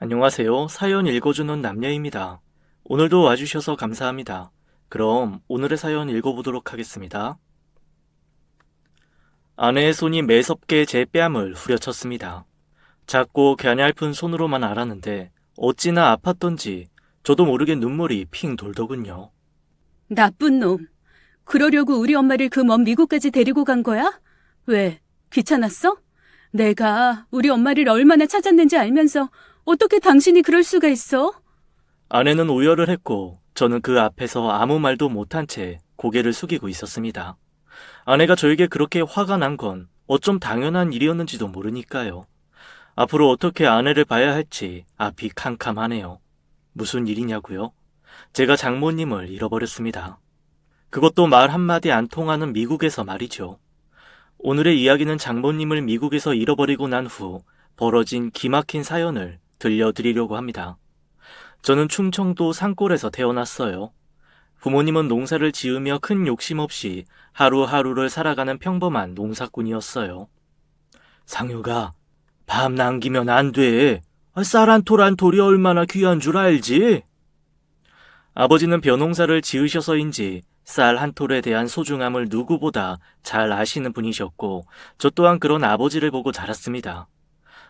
안녕하세요. 사연 읽어주는 남녀입니다. 오늘도 와주셔서 감사합니다. 그럼 오늘의 사연 읽어보도록 하겠습니다. 아내의 손이 매섭게 제 뺨을 후려쳤습니다. 작고 갸냘픈 손으로만 알았는데 어찌나 아팠던지 저도 모르게 눈물이 핑 돌더군요. 나쁜 놈. 그러려고 우리 엄마를 그 먼 미국까지 데리고 간 거야? 왜? 귀찮았어? 내가 우리 엄마를 얼마나 찾았는지 알면서 어떻게 당신이 그럴 수가 있어? 아내는 오열을 했고 저는 그 앞에서 아무 말도 못한 채 고개를 숙이고 있었습니다. 아내가 저에게 그렇게 화가 난 건 어쩜 당연한 일이었는지도 모르니까요. 앞으로 어떻게 아내를 봐야 할지 앞이 캄캄하네요. 무슨 일이냐고요? 제가 장모님을 잃어버렸습니다. 그것도 말 한마디 안 통하는 미국에서 말이죠. 오늘의 이야기는 장모님을 미국에서 잃어버리고 난 후 벌어진 기막힌 사연을 들려드리려고 합니다. 저는 충청도 산골에서 태어났어요. 부모님은 농사를 지으며 큰 욕심 없이 하루하루를 살아가는 평범한 농사꾼이었어요. 상효가, 밤 남기면 안 돼. 쌀 한 톨 한 톨이 얼마나 귀한 줄 알지? 아버지는 벼농사를 지으셔서인지 쌀 한 톨에 대한 소중함을 누구보다 잘 아시는 분이셨고 저 또한 그런 아버지를 보고 자랐습니다.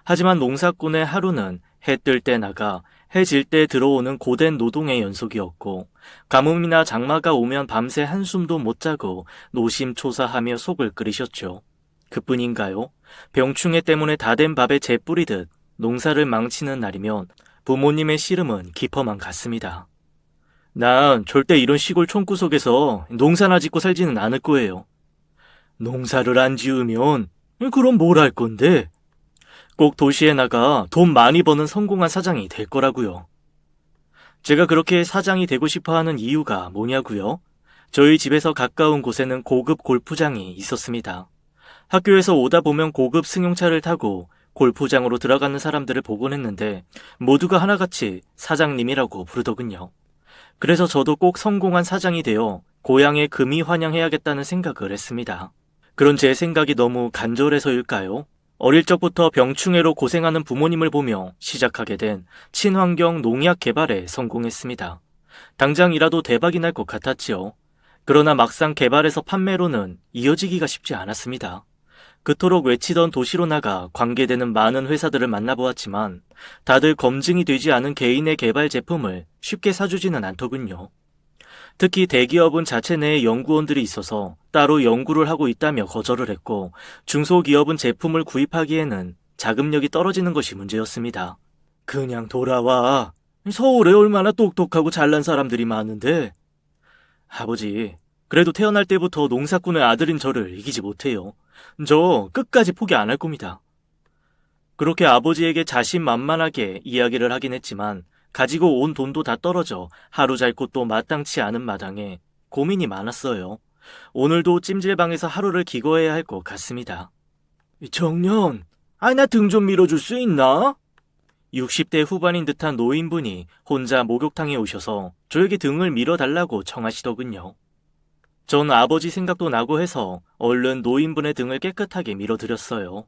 하지만 농사꾼의 하루는 해 뜰 때 나가 해 질 때 들어오는 고된 노동의 연속이었고 가뭄이나 장마가 오면 밤새 한숨도 못 자고 노심초사하며 속을 끓이셨죠. 그뿐인가요? 병충해 때문에 다 된 밥에 재 뿌리듯 농사를 망치는 날이면 부모님의 씨름은 깊어만 갔습니다. 난 절대 이런 시골 촌구석에서 농사나 짓고 살지는 않을 거예요. 농사를 안 지으면 그럼 뭘 할 건데? 꼭 도시에 나가 돈 많이 버는 성공한 사장이 될 거라고요. 제가 그렇게 사장이 되고 싶어 하는 이유가 뭐냐고요? 저희 집에서 가까운 곳에는 고급 골프장이 있었습니다. 학교에서 오다 보면 고급 승용차를 타고 골프장으로 들어가는 사람들을 보곤 했는데 모두가 하나같이 사장님이라고 부르더군요. 그래서 저도 꼭 성공한 사장이 되어 고향에 금이 환영해야겠다는 생각을 했습니다. 그런 제 생각이 너무 간절해서일까요? 어릴 적부터 병충해로 고생하는 부모님을 보며 시작하게 된 친환경 농약 개발에 성공했습니다. 당장이라도 대박이 날 것 같았지요. 그러나 막상 개발해서 판매로는 이어지기가 쉽지 않았습니다. 그토록 외치던 도시로 나가 관계되는 많은 회사들을 만나보았지만 다들 검증이 되지 않은 개인의 개발 제품을 쉽게 사주지는 않더군요. 특히 대기업은 자체 내에 연구원들이 있어서 따로 연구를 하고 있다며 거절을 했고 중소기업은 제품을 구입하기에는 자금력이 떨어지는 것이 문제였습니다. 그냥 돌아와. 서울에 얼마나 똑똑하고 잘난 사람들이 많은데. 아버지, 그래도 태어날 때부터 농사꾼의 아들인 저를 이기지 못해요. 저 끝까지 포기 안 할 겁니다. 그렇게 아버지에게 자신만만하게 이야기를 하긴 했지만 가지고 온 돈도 다 떨어져 하루 잘 곳도 마땅치 않은 마당에 고민이 많았어요. 오늘도 찜질방에서 하루를 기거해야 할 것 같습니다. 정년, 나 등 좀 밀어줄 수 있나? 60대 후반인 듯한 노인분이 혼자 목욕탕에 오셔서 저에게 등을 밀어달라고 청하시더군요. 전 아버지 생각도 나고 해서 얼른 노인분의 등을 깨끗하게 밀어드렸어요.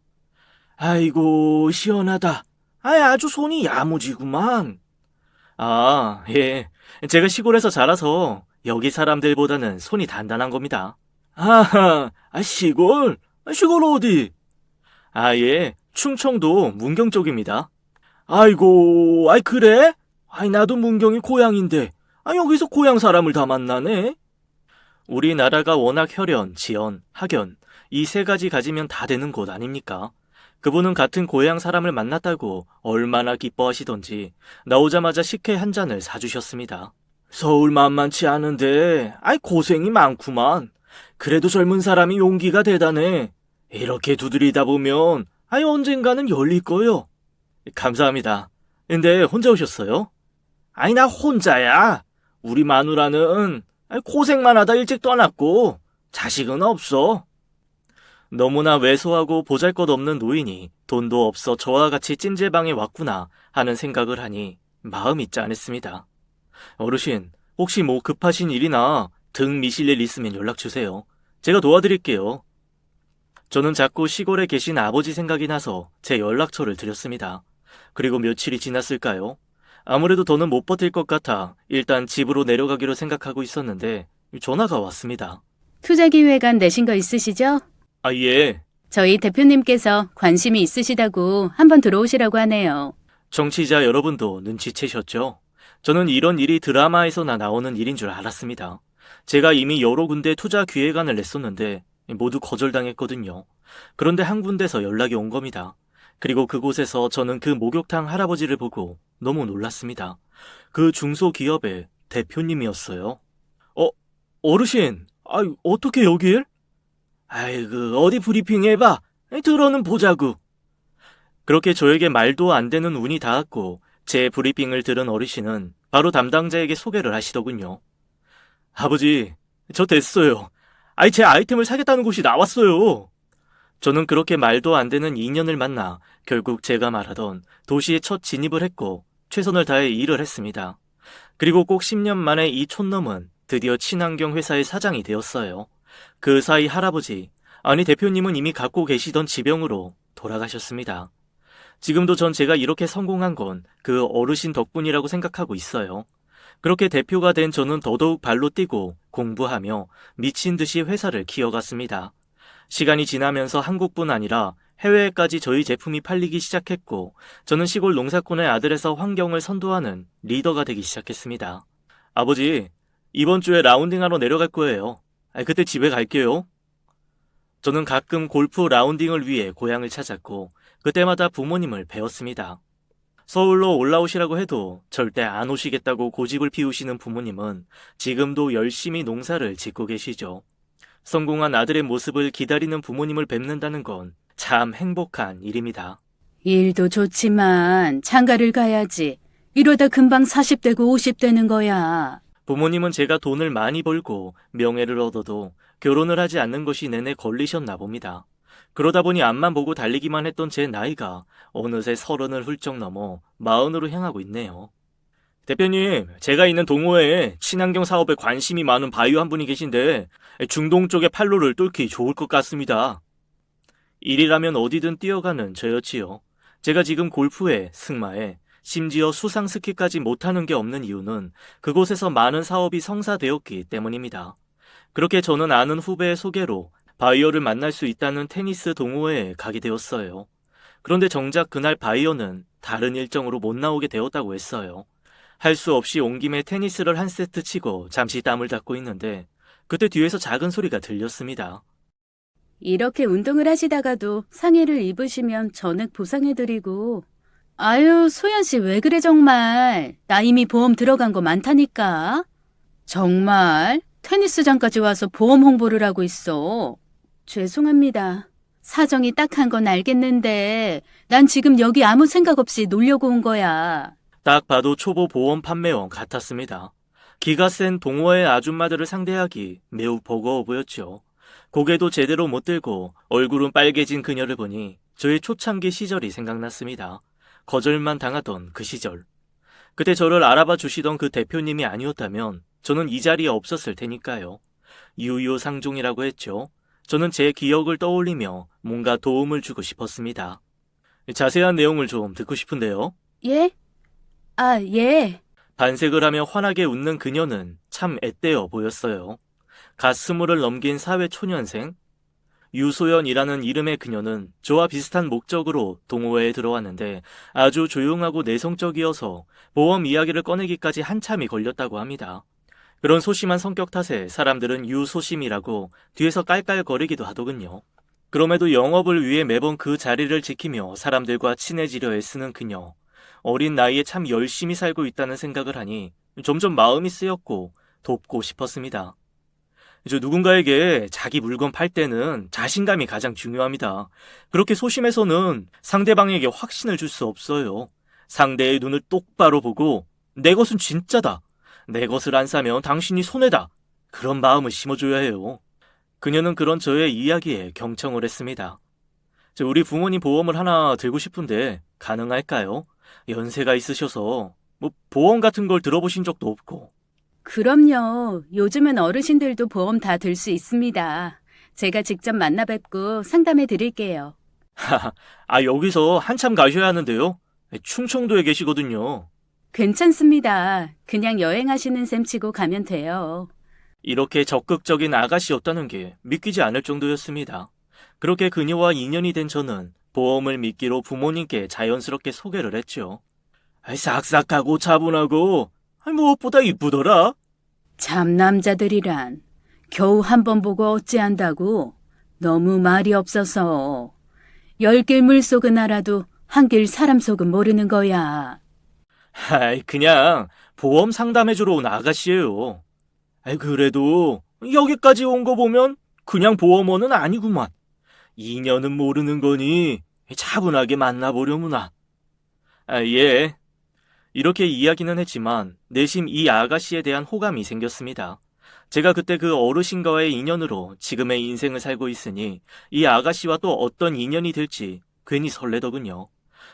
아이고, 시원하다. 아주 손이 야무지구만. 아, 예. 제가 시골에서 자라서 여기 사람들보다는 손이 단단한 겁니다. 아하, 시골? 시골 어디? 예. 충청도 문경 쪽입니다. 아이고, 그래? 나도 문경이 고향인데, 여기서 고향 사람을 다 만나네? 우리나라가 워낙 혈연, 지연, 학연, 이 세 가지 가지면 다 되는 곳 아닙니까? 그분은 같은 고향 사람을 만났다고 얼마나 기뻐하시던지 나오자마자 식혜 한 잔을 사주셨습니다. 서울 만만치 않은데 고생이 많구만. 그래도 젊은 사람이 용기가 대단해. 이렇게 두드리다 보면 언젠가는 열릴 거요. 감사합니다. 근데 혼자 오셨어요? 나 혼자야. 우리 마누라는 고생만 하다 일찍 떠났고 자식은 없어. 너무나 왜소하고 보잘것없는 노인이 돈도 없어 저와 같이 찜질방에 왔구나 하는 생각을 하니 마음이 짠했습니다. 어르신, 혹시 뭐 급하신 일이나 등 미실 일 있으면 연락주세요. 제가 도와드릴게요. 저는 자꾸 시골에 계신 아버지 생각이 나서 제 연락처를 드렸습니다. 그리고 며칠이 지났을까요? 아무래도 더는 못 버틸 것 같아 일단 집으로 내려가기로 생각하고 있었는데 전화가 왔습니다. 투자기획안 내신 거 있으시죠? 아, 예. 저희 대표님께서 관심이 있으시다고 한번 들어오시라고 하네요. 정치자 여러분도 눈치채셨죠? 저는 이런 일이 드라마에서나 나오는 일인 줄 알았습니다. 제가 이미 여러 군데 투자 기획안을 냈었는데 모두 거절당했거든요. 그런데 한 군데서 연락이 온 겁니다. 그리고 그곳에서 저는 그 목욕탕 할아버지를 보고 너무 놀랐습니다. 그 중소기업의 대표님이었어요. 어르신, 어떻게 여길? 아이고, 어디 브리핑 해봐. 들어는 보자구. 그렇게 저에게 말도 안 되는 운이 닿았고 제 브리핑을 들은 어르신은 바로 담당자에게 소개를 하시더군요. 아버지, 저 됐어요. 제 아이템을 사겠다는 곳이 나왔어요. 저는 그렇게 말도 안 되는 인연을 만나 결국 제가 말하던 도시에 첫 진입을 했고 최선을 다해 일을 했습니다. 그리고 꼭 10년 만에 이 촌놈은 드디어 친환경 회사의 사장이 되었어요. 그 사이 할아버지, 아니 대표님은 이미 갖고 계시던 지병으로 돌아가셨습니다. 지금도 전 제가 이렇게 성공한 건 그 어르신 덕분이라고 생각하고 있어요. 그렇게 대표가 된 저는 더더욱 발로 뛰고 공부하며 미친 듯이 회사를 키워갔습니다. 시간이 지나면서 한국뿐 아니라 해외에까지 저희 제품이 팔리기 시작했고 저는 시골 농사꾼의 아들에서 환경을 선도하는 리더가 되기 시작했습니다. 아버지, 이번 주에 라운딩하러 내려갈 거예요. 그때 집에 갈게요. 저는 가끔 골프 라운딩을 위해 고향을 찾았고 그때마다 부모님을 배웠습니다. 서울로 올라오시라고 해도 절대 안 오시겠다고 고집을 피우시는 부모님은 지금도 열심히 농사를 짓고 계시죠. 성공한 아들의 모습을 기다리는 부모님을 뵙는다는 건 참 행복한 일입니다. 일도 좋지만 장가를 가야지. 이러다 금방 40대고 50대는 거야. 부모님은 제가 돈을 많이 벌고 명예를 얻어도 결혼을 하지 않는 것이 내내 걸리셨나 봅니다. 그러다 보니 앞만 보고 달리기만 했던 제 나이가 어느새 30을 훌쩍 넘어 40으로 향하고 있네요. 대표님, 제가 있는 동호회에 친환경 사업에 관심이 많은 바이오 한 분이 계신데 중동 쪽의 판로를 뚫기 좋을 것 같습니다. 일이라면 어디든 뛰어가는 저였지요. 제가 지금 골프에, 승마에, 심지어 수상 스키까지 못하는 게 없는 이유는 그곳에서 많은 사업이 성사되었기 때문입니다. 그렇게 저는 아는 후배의 소개로 바이어를 만날 수 있다는 테니스 동호회에 가게 되었어요. 그런데 정작 그날 바이어는 다른 일정으로 못 나오게 되었다고 했어요. 할 수 없이 온 김에 테니스를 한 세트 치고 잠시 땀을 닦고 있는데 그때 뒤에서 작은 소리가 들렸습니다. 이렇게 운동을 하시다가도 상해를 입으시면 전액 보상해드리고. 아유, 소연 씨 왜 그래 정말. 나 이미 보험 들어간 거 많다니까. 정말? 테니스장까지 와서 보험 홍보를 하고 있어. 죄송합니다. 사정이 딱한 건 알겠는데 난 지금 여기 아무 생각 없이 놀려고 온 거야. 딱 봐도 초보 보험 판매원 같았습니다. 기가 센 동호회 아줌마들을 상대하기 매우 버거워 보였죠. 고개도 제대로 못 들고 얼굴은 빨개진 그녀를 보니 저의 초창기 시절이 생각났습니다. 거절만 당하던 그 시절. 그때 저를 알아봐 주시던 그 대표님이 아니었다면 저는 이 자리에 없었을 테니까요. 유유상종이라고 했죠. 저는 제 기억을 떠올리며 뭔가 도움을 주고 싶었습니다. 자세한 내용을 좀 듣고 싶은데요. 예? 예. 반색을 하며 환하게 웃는 그녀는 참 앳되어 보였어요. 갓 20을 넘긴 사회 초년생? 유소연이라는 이름의 그녀는 저와 비슷한 목적으로 동호회에 들어왔는데 아주 조용하고 내성적이어서 보험 이야기를 꺼내기까지 한참이 걸렸다고 합니다. 그런 소심한 성격 탓에 사람들은 유소심이라고 뒤에서 깔깔거리기도 하더군요. 그럼에도 영업을 위해 매번 그 자리를 지키며 사람들과 친해지려 애쓰는 그녀. 어린 나이에 참 열심히 살고 있다는 생각을 하니 점점 마음이 쓰였고 돕고 싶었습니다. 누군가에게 자기 물건 팔 때는 자신감이 가장 중요합니다. 그렇게 소심해서는 상대방에게 확신을 줄 수 없어요. 상대의 눈을 똑바로 보고 내 것은 진짜다. 내 것을 안 사면 당신이 손해다. 그런 마음을 심어줘야 해요. 그녀는 그런 저의 이야기에 경청을 했습니다. 우리 부모님 보험을 하나 들고 싶은데 가능할까요? 연세가 있으셔서 보험 같은 걸 들어보신 적도 없고. 그럼요. 요즘은 어르신들도 보험 다 들 수 있습니다. 제가 직접 만나 뵙고 상담해 드릴게요. 여기서 한참 가셔야 하는데요. 충청도에 계시거든요. 괜찮습니다. 그냥 여행하시는 셈 치고 가면 돼요. 이렇게 적극적인 아가씨였다는 게 믿기지 않을 정도였습니다. 그렇게 그녀와 인연이 된 저는 보험을 미끼로 부모님께 자연스럽게 소개를 했죠. 싹싹하고 차분하고 무엇보다 이쁘더라. 참 남자들이란 겨우 한 번 보고 어찌한다고. 너무 말이 없어서. 10길 물속은 알아도 한 길 사람 속은 모르는 거야. 그냥 보험 상담해주러 온 아가씨예요. 그래도 여기까지 온 거 보면 그냥 보험원은 아니구만. 인연은 모르는 거니 차분하게 만나보려무나. 예. 이렇게 이야기는 했지만 내심 이 아가씨에 대한 호감이 생겼습니다. 제가 그때 그 어르신과의 인연으로 지금의 인생을 살고 있으니 이 아가씨와 또 어떤 인연이 될지 괜히 설레더군요.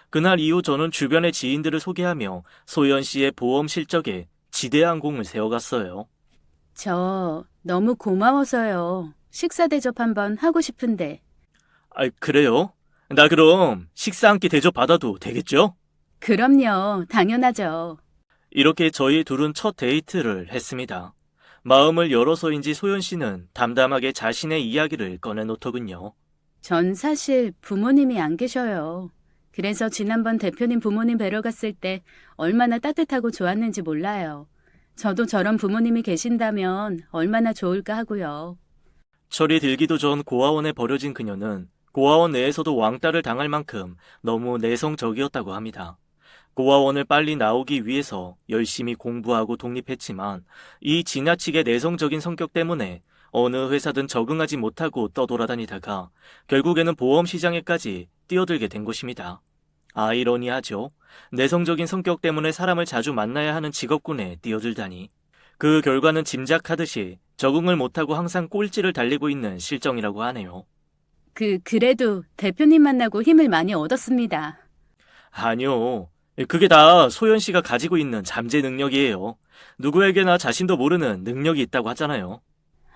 그날 이후 저는 주변의 지인들을 소개하며 소연 씨의 보험 실적에 지대한 공을 세워갔어요. 저 너무 고마워서요. 식사 대접 한번 하고 싶은데. 그래요? 나 그럼 식사 한 끼 대접 받아도 되겠죠? 그럼요. 당연하죠. 이렇게 저희 둘은 첫 데이트를 했습니다. 마음을 열어서인지 소연 씨는 담담하게 자신의 이야기를 꺼내놓더군요. 전 사실 부모님이 안 계셔요. 그래서 지난번 대표님 부모님 뵈러 갔을 때 얼마나 따뜻하고 좋았는지 몰라요. 저도 저런 부모님이 계신다면 얼마나 좋을까 하고요. 철이 들기도 전 고아원에 버려진 그녀는 고아원 내에서도 왕따를 당할 만큼 너무 내성적이었다고 합니다. 고아원을 빨리 나오기 위해서 열심히 공부하고 독립했지만 이 지나치게 내성적인 성격 때문에 어느 회사든 적응하지 못하고 떠돌아다니다가 결국에는 보험 시장에까지 뛰어들게 된 것입니다. 아이러니하죠. 내성적인 성격 때문에 사람을 자주 만나야 하는 직업군에 뛰어들다니. 그 결과는 짐작하듯이 적응을 못하고 항상 꼴찌를 달리고 있는 실정이라고 하네요. 그래도 대표님 만나고 힘을 많이 얻었습니다. 아니요. 그게 다 소연 씨가 가지고 있는 잠재 능력이에요. 누구에게나 자신도 모르는 능력이 있다고 하잖아요.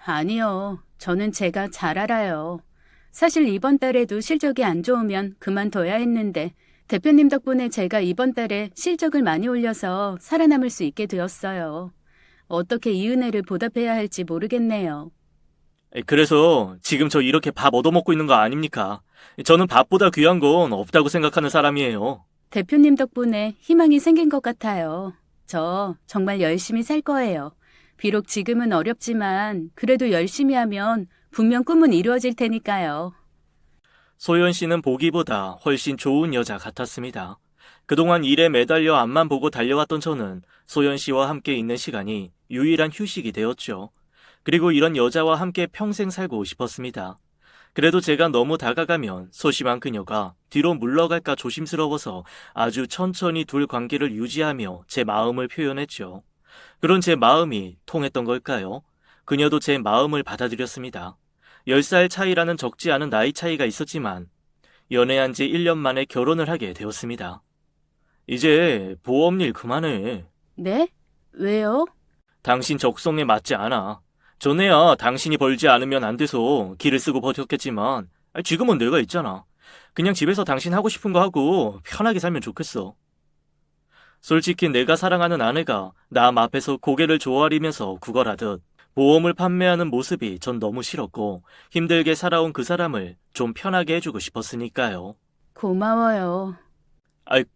아니요. 저는 제가 잘 알아요. 사실 이번 달에도 실적이 안 좋으면 그만둬야 했는데 대표님 덕분에 제가 이번 달에 실적을 많이 올려서 살아남을 수 있게 되었어요. 어떻게 이 은혜를 보답해야 할지 모르겠네요. 그래서 지금 저 이렇게 밥 얻어먹고 있는 거 아닙니까? 저는 밥보다 귀한 건 없다고 생각하는 사람이에요. 대표님 덕분에 희망이 생긴 것 같아요. 저 정말 열심히 살 거예요. 비록 지금은 어렵지만 그래도 열심히 하면 분명 꿈은 이루어질 테니까요. 소연 씨는 보기보다 훨씬 좋은 여자 같았습니다. 그동안 일에 매달려 앞만 보고 달려왔던 저는 소연 씨와 함께 있는 시간이 유일한 휴식이 되었죠. 그리고 이런 여자와 함께 평생 살고 싶었습니다. 그래도 제가 너무 다가가면 소심한 그녀가 뒤로 물러갈까 조심스러워서 아주 천천히 둘 관계를 유지하며 제 마음을 표현했죠. 그런 제 마음이 통했던 걸까요? 그녀도 제 마음을 받아들였습니다. 10살 차이라는 적지 않은 나이 차이가 있었지만 연애한 지 1년 만에 결혼을 하게 되었습니다. 이제 보험일 그만해. 네? 왜요? 당신 적성에 맞지 않아. 전에야 당신이 벌지 않으면 안 돼서 길을 쓰고 버텼겠지만 지금은 내가 있잖아. 그냥 집에서 당신 하고 싶은 거 하고 편하게 살면 좋겠어. 솔직히 내가 사랑하는 아내가 남 앞에서 고개를 조아리면서 구걸하듯 보험을 판매하는 모습이 전 너무 싫었고 힘들게 살아온 그 사람을 좀 편하게 해주고 싶었으니까요. 고마워요.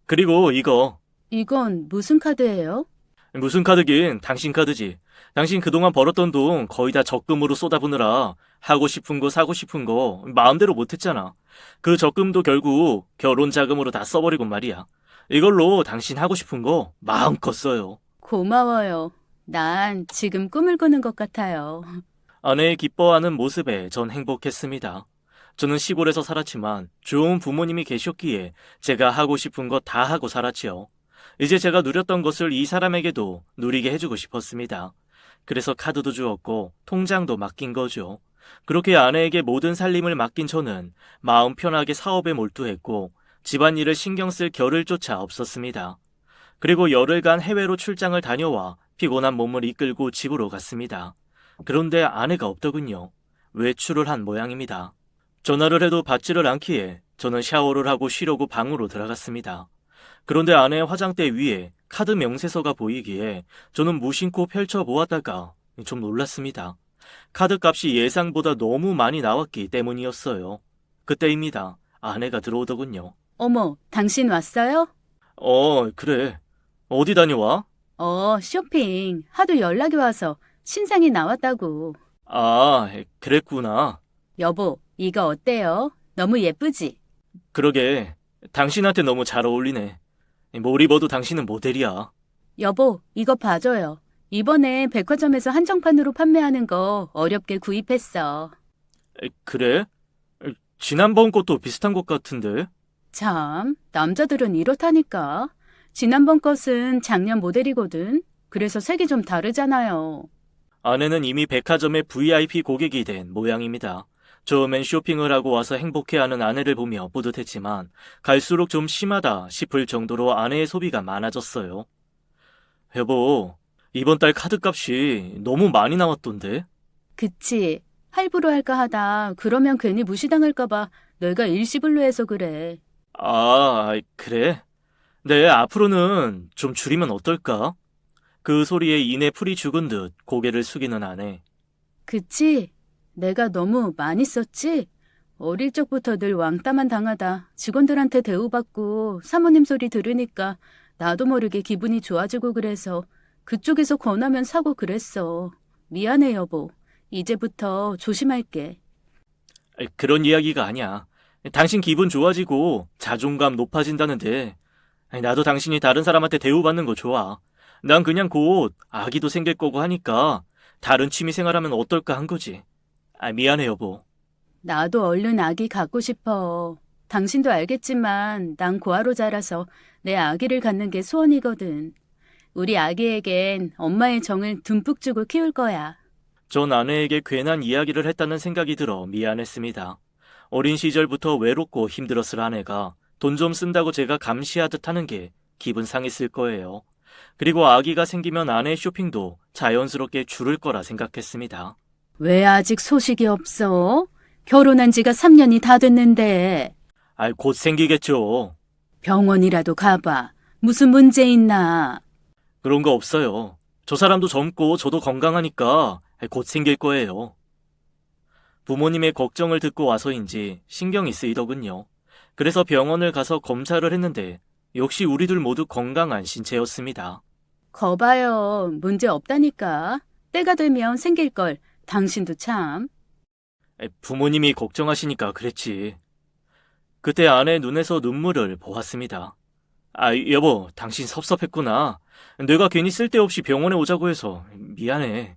그리고 이거. 이건 무슨 카드예요? 무슨 카드긴 당신 카드지. 당신 그동안 벌었던 돈 거의 다 적금으로 쏟아부느라 하고 싶은 거 사고 싶은 거 마음대로 못했잖아. 그 적금도 결국 결혼 자금으로 다 써버리고 말이야. 이걸로 당신 하고 싶은 거 마음껏 써요. 고마워요. 난 지금 꿈을 꾸는 것 같아요. 아내의 기뻐하는 모습에 전 행복했습니다. 저는 시골에서 살았지만 좋은 부모님이 계셨기에 제가 하고 싶은 거 다 하고 살았지요. 이제 제가 누렸던 것을 이 사람에게도 누리게 해주고 싶었습니다. 그래서 카드도 주었고 통장도 맡긴 거죠. 그렇게 아내에게 모든 살림을 맡긴 저는 마음 편하게 사업에 몰두했고 집안일을 신경 쓸 겨를조차 없었습니다. 그리고 열흘간 해외로 출장을 다녀와 피곤한 몸을 이끌고 집으로 갔습니다. 그런데 아내가 없더군요. 외출을 한 모양입니다. 전화를 해도 받지를 않기에 저는 샤워를 하고 쉬려고 방으로 들어갔습니다. 그런데 아내의 화장대 위에 카드 명세서가 보이기에 저는 무심코 펼쳐보았다가 좀 놀랐습니다. 카드 값이 예상보다 너무 많이 나왔기 때문이었어요. 그때입니다. 아내가 들어오더군요. 어머, 당신 왔어요? 그래. 어디 다녀와? 쇼핑. 하도 연락이 와서 신상이 나왔다고. 아, 그랬구나. 여보, 이거 어때요? 너무 예쁘지? 그러게, 당신한테 너무 잘 어울리네. 뭘 입어도 당신은 모델이야. 여보, 이거 봐줘요. 이번에 백화점에서 한정판으로 판매하는 거 어렵게 구입했어. 그래? 지난번 것도 비슷한 것 같은데? 참, 남자들은 이렇다니까. 지난번 것은 작년 모델이거든. 그래서 색이 좀 다르잖아요. 아내는 이미 백화점의 VIP 고객이 된 모양입니다. 처음엔 쇼핑을 하고 와서 행복해하는 아내를 보며 뿌듯했지만 갈수록 좀 심하다 싶을 정도로 아내의 소비가 많아졌어요. 여보, 이번 달 카드값이 너무 많이 나왔던데? 그치. 할부로 할까 하다. 그러면 괜히 무시당할까봐 내가 일시불로 해서 그래. 아, 그래? 네, 앞으로는 좀 줄이면 어떨까? 그 소리에 이내 풀이 죽은 듯 고개를 숙이는 아내. 그치? 내가 너무 많이 썼지? 어릴 적부터 늘 왕따만 당하다 직원들한테 대우받고 사모님 소리 들으니까 나도 모르게 기분이 좋아지고 그래서 그쪽에서 권하면 사고 그랬어. 미안해, 여보. 이제부터 조심할게. 그런 이야기가 아니야. 당신 기분 좋아지고 자존감 높아진다는데 나도 당신이 다른 사람한테 대우받는 거 좋아. 난 그냥 곧 아기도 생길 거고 하니까 다른 취미생활하면 어떨까 한 거지. 미안해 여보. 나도 얼른 아기 갖고 싶어. 당신도 알겠지만 난 고아로 자라서 내 아기를 갖는 게 소원이거든. 우리 아기에겐 엄마의 정을 듬뿍 주고 키울 거야. 전 아내에게 괜한 이야기를 했다는 생각이 들어 미안했습니다. 어린 시절부터 외롭고 힘들었을 아내가 돈 좀 쓴다고 제가 감시하듯 하는 게 기분 상했을 거예요. 그리고 아기가 생기면 아내의 쇼핑도 자연스럽게 줄을 거라 생각했습니다. 왜 아직 소식이 없어? 결혼한 지가 3년이 다 됐는데. 곧 생기겠죠. 병원이라도 가봐. 무슨 문제 있나? 그런 거 없어요. 저 사람도 젊고 저도 건강하니까 곧 생길 거예요. 부모님의 걱정을 듣고 와서인지 신경이 쓰이더군요. 그래서 병원을 가서 검사를 했는데 역시 우리들 모두 건강한 신체였습니다. 거봐요. 문제 없다니까. 때가 되면 생길 걸. 당신도 참. 부모님이 걱정하시니까 그랬지. 그때 아내 눈에서 눈물을 보았습니다. 여보, 당신 섭섭했구나. 내가 괜히 쓸데없이 병원에 오자고 해서 미안해.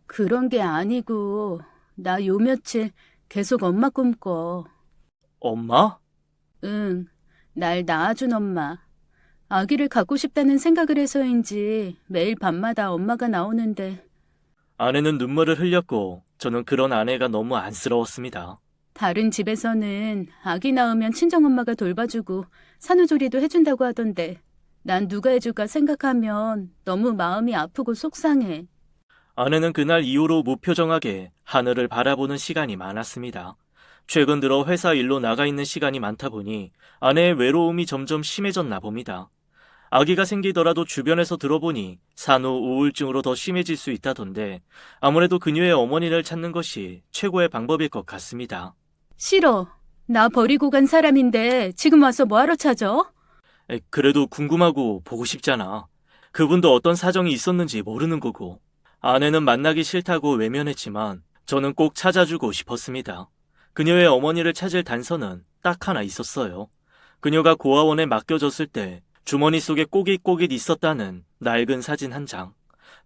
그런 게 아니고 나 요 며칠 계속 엄마 꿈꿔. 엄마? 응, 날 낳아준 엄마. 아기를 갖고 싶다는 생각을 해서인지 매일 밤마다 엄마가 나오는데 아내는 눈물을 흘렸고 저는 그런 아내가 너무 안쓰러웠습니다. 다른 집에서는 아기 낳으면 친정엄마가 돌봐주고 산후조리도 해준다고 하던데 난 누가 해줄까 생각하면 너무 마음이 아프고 속상해. 아내는 그날 이후로 무표정하게 하늘을 바라보는 시간이 많았습니다. 최근 들어 회사 일로 나가 있는 시간이 많다 보니 아내의 외로움이 점점 심해졌나 봅니다. 아기가 생기더라도 주변에서 들어보니 산후 우울증으로 더 심해질 수 있다던데 아무래도 그녀의 어머니를 찾는 것이 최고의 방법일 것 같습니다. 싫어. 나 버리고 간 사람인데 지금 와서 뭐하러 찾아? 그래도 궁금하고 보고 싶잖아. 그분도 어떤 사정이 있었는지 모르는 거고. 아내는 만나기 싫다고 외면했지만 저는 꼭 찾아주고 싶었습니다. 그녀의 어머니를 찾을 단서는 딱 하나 있었어요. 그녀가 고아원에 맡겨졌을 때 주머니 속에 꼬깃꼬깃 있었다는 낡은 사진 한 장.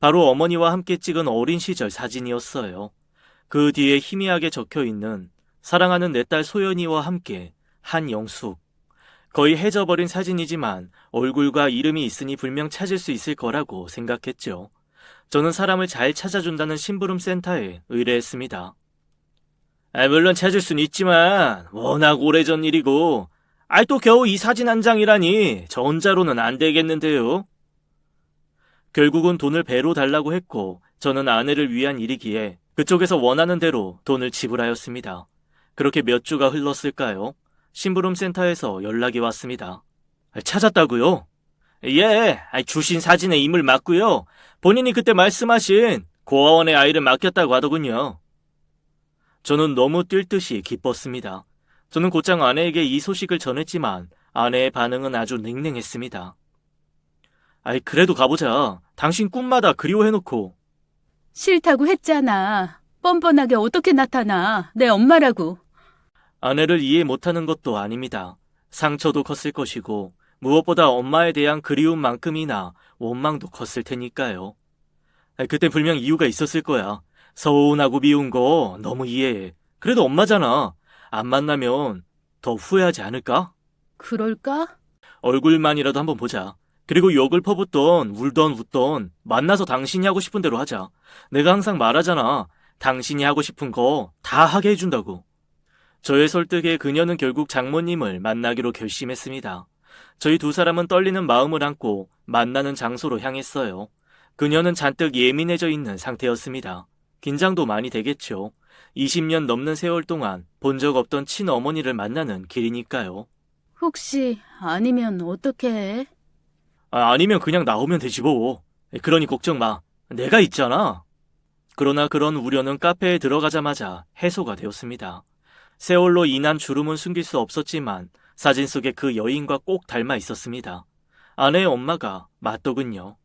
바로 어머니와 함께 찍은 어린 시절 사진이었어요. 그 뒤에 희미하게 적혀있는 사랑하는 내 딸 소연이와 함께 한영숙. 거의 해져버린 사진이지만 얼굴과 이름이 있으니 분명 찾을 수 있을 거라고 생각했죠. 저는 사람을 잘 찾아준다는 심부름 센터에 의뢰했습니다. 물론 찾을 순 있지만 워낙 오래전 일이고 또 겨우 이 사진 한 장이라니 저 혼자로는 안 되겠는데요. 결국은 돈을 배로 달라고 했고 저는 아내를 위한 일이기에 그쪽에서 원하는 대로 돈을 지불하였습니다. 그렇게 몇 주가 흘렀을까요? 심부름 센터에서 연락이 왔습니다. 찾았다고요? 예, 주신 사진의 인물 맞고요. 본인이 그때 말씀하신 고아원의 아이를 맡겼다고 하더군요. 저는 너무 뛸 듯이 기뻤습니다. 저는 곧장 아내에게 이 소식을 전했지만 아내의 반응은 아주 냉랭했습니다. 그래도 가보자. 당신 꿈마다 그리워해놓고. 싫다고 했잖아. 뻔뻔하게 어떻게 나타나. 내 엄마라고. 아내를 이해 못하는 것도 아닙니다. 상처도 컸을 것이고 무엇보다 엄마에 대한 그리움만큼이나 원망도 컸을 테니까요. 그때 분명 이유가 있었을 거야. 서운하고 미운 거 너무 이해해. 그래도 엄마잖아. 안 만나면 더 후회하지 않을까? 그럴까? 얼굴만이라도 한번 보자. 그리고 욕을 퍼붓던 울던 웃던 만나서 당신이 하고 싶은 대로 하자. 내가 항상 말하잖아. 당신이 하고 싶은 거 다 하게 해준다고. 저의 설득에 그녀는 결국 장모님을 만나기로 결심했습니다. 저희 두 사람은 떨리는 마음을 안고 만나는 장소로 향했어요. 그녀는 잔뜩 예민해져 있는 상태였습니다. 긴장도 많이 되겠죠. 20년 넘는 세월 동안 본 적 없던 친어머니를 만나는 길이니까요. 혹시 아니면 어떻게 해? 아니면 그냥 나오면 되지 뭐. 그러니 걱정 마. 내가 있잖아. 그러나 그런 우려는 카페에 들어가자마자 해소가 되었습니다. 세월로 인한 주름은 숨길 수 없었지만 사진 속에 그 여인과 꼭 닮아 있었습니다. 아내의 엄마가 맞더군요.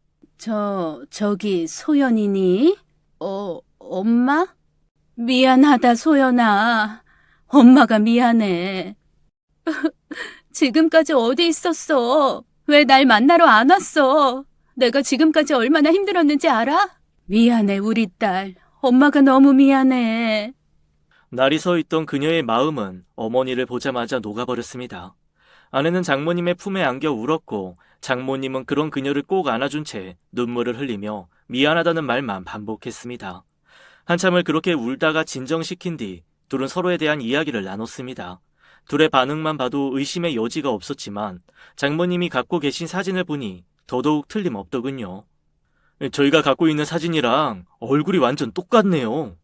저기 소연이니? 엄마? 미안하다, 소연아. 엄마가 미안해. 지금까지 어디 있었어? 왜 날 만나러 안 왔어? 내가 지금까지 얼마나 힘들었는지 알아? 미안해, 우리 딸. 엄마가 너무 미안해. 날이 서 있던 그녀의 마음은 어머니를 보자마자 녹아버렸습니다. 아내는 장모님의 품에 안겨 울었고 장모님은 그런 그녀를 꼭 안아준 채 눈물을 흘리며 미안하다는 말만 반복했습니다. 한참을 그렇게 울다가 진정시킨 뒤 둘은 서로에 대한 이야기를 나눴습니다. 둘의 반응만 봐도 의심의 여지가 없었지만 장모님이 갖고 계신 사진을 보니 더더욱 틀림없더군요. 저희가 갖고 있는 사진이랑 얼굴이 완전 똑같네요.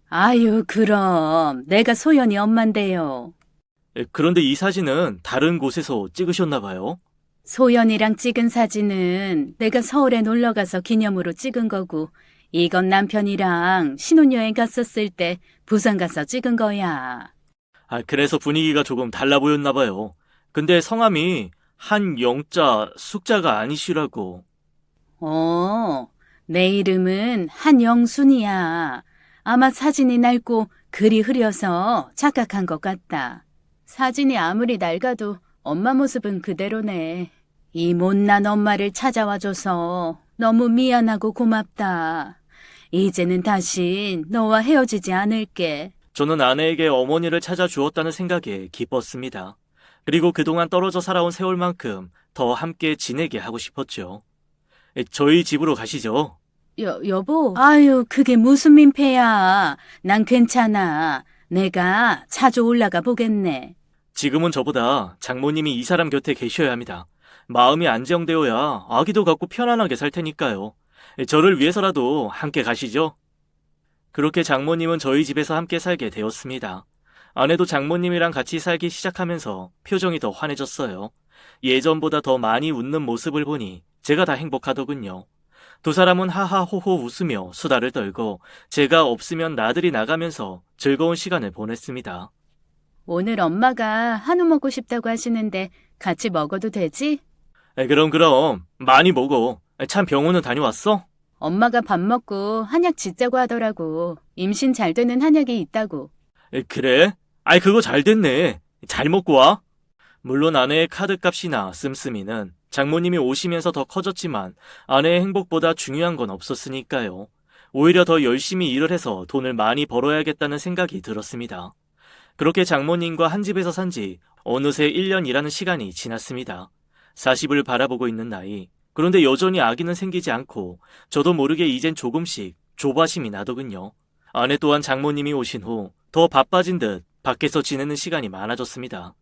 아유, 그럼 내가 소연이 엄만데요. 그런데 이 사진은 다른 곳에서 찍으셨나 봐요. 소연이랑 찍은 사진은 내가 서울에 놀러가서 기념으로 찍은 거고, 이건 남편이랑 신혼여행 갔었을 때 부산 가서 찍은 거야. 그래서 분위기가 조금 달라 보였나 봐요. 근데 성함이 한영자 숙자가 아니시라고. 내 이름은 한영순이야. 아마 사진이 낡고 글이 흐려서 착각한 것 같다. 사진이 아무리 낡아도 엄마 모습은 그대로네. 이 못난 엄마를 찾아와줘서 너무 미안하고 고맙다. 이제는 다시 너와 헤어지지 않을게. 저는 아내에게 어머니를 찾아주었다는 생각에 기뻤습니다. 그리고 그동안 떨어져 살아온 세월만큼 더 함께 지내게 하고 싶었죠. 저희 집으로 가시죠. 여보. 아유, 그게 무슨 민폐야. 난 괜찮아. 내가 자주 올라가 보겠네. 지금은 저보다 장모님이 이 사람 곁에 계셔야 합니다. 마음이 안정되어야 아기도 갖고 편안하게 살 테니까요. 저를 위해서라도 함께 가시죠. 그렇게 장모님은 저희 집에서 함께 살게 되었습니다. 아내도 장모님이랑 같이 살기 시작하면서 표정이 더 환해졌어요. 예전보다 더 많이 웃는 모습을 보니 제가 다 행복하더군요. 두 사람은 하하호호 웃으며 수다를 떨고 제가 없으면 나들이 나가면서 즐거운 시간을 보냈습니다. 오늘 엄마가 한우 먹고 싶다고 하시는데 같이 먹어도 되지? 그럼 많이 먹어. 참 병원은 다녀왔어? 엄마가 밥 먹고 한약 짓자고 하더라고. 임신 잘 되는 한약이 있다고. 그래? 그거 잘 됐네. 잘 먹고 와. 물론 아내의 카드값이나 씀씀이는 장모님이 오시면서 더 커졌지만 아내의 행복보다 중요한 건 없었으니까요. 오히려 더 열심히 일을 해서 돈을 많이 벌어야겠다는 생각이 들었습니다. 그렇게 장모님과 한 집에서 산 지 어느새 1년이라는 시간이 지났습니다. 40을 바라보고 있는 나이. 그런데 여전히 아기는 생기지 않고 저도 모르게 이젠 조금씩 조바심이 나더군요. 아내 또한 장모님이 오신 후 더 바빠진 듯 밖에서 지내는 시간이 많아졌습니다.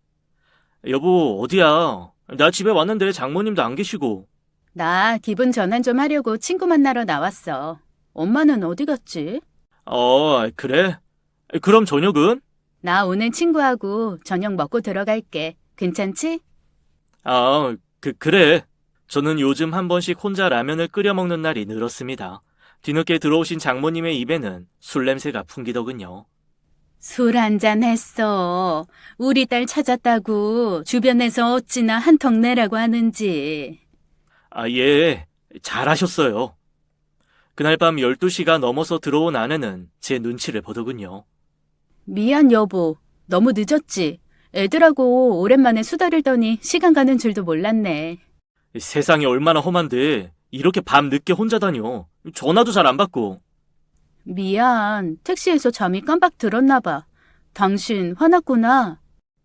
여보, 어디야? 나 집에 왔는데 장모님도 안 계시고. 나 기분 전환 좀 하려고 친구 만나러 나왔어. 엄마는 어디 갔지? 그래? 그럼 저녁은? 나 오늘 친구하고 저녁 먹고 들어갈게. 괜찮지? 그래. 저는 요즘 한 번씩 혼자 라면을 끓여 먹는 날이 늘었습니다. 뒤늦게 들어오신 장모님의 입에는 술 냄새가 풍기더군요. 술 한잔 했어. 우리 딸 찾았다고 주변에서 어찌나 한턱 내라고 하는지. 아, 예. 잘하셨어요. 그날 밤 12시가 넘어서 들어온 아내는 제 눈치를 보더군요. 미안 여보. 너무 늦었지. 애들하고 오랜만에 수다를 떠니 시간 가는 줄도 몰랐네. 세상이 얼마나 험한데 이렇게 밤 늦게 혼자 다녀. 전화도 잘 안 받고. 미안. 택시에서 잠이 깜빡 들었나 봐. 당신 화났구나.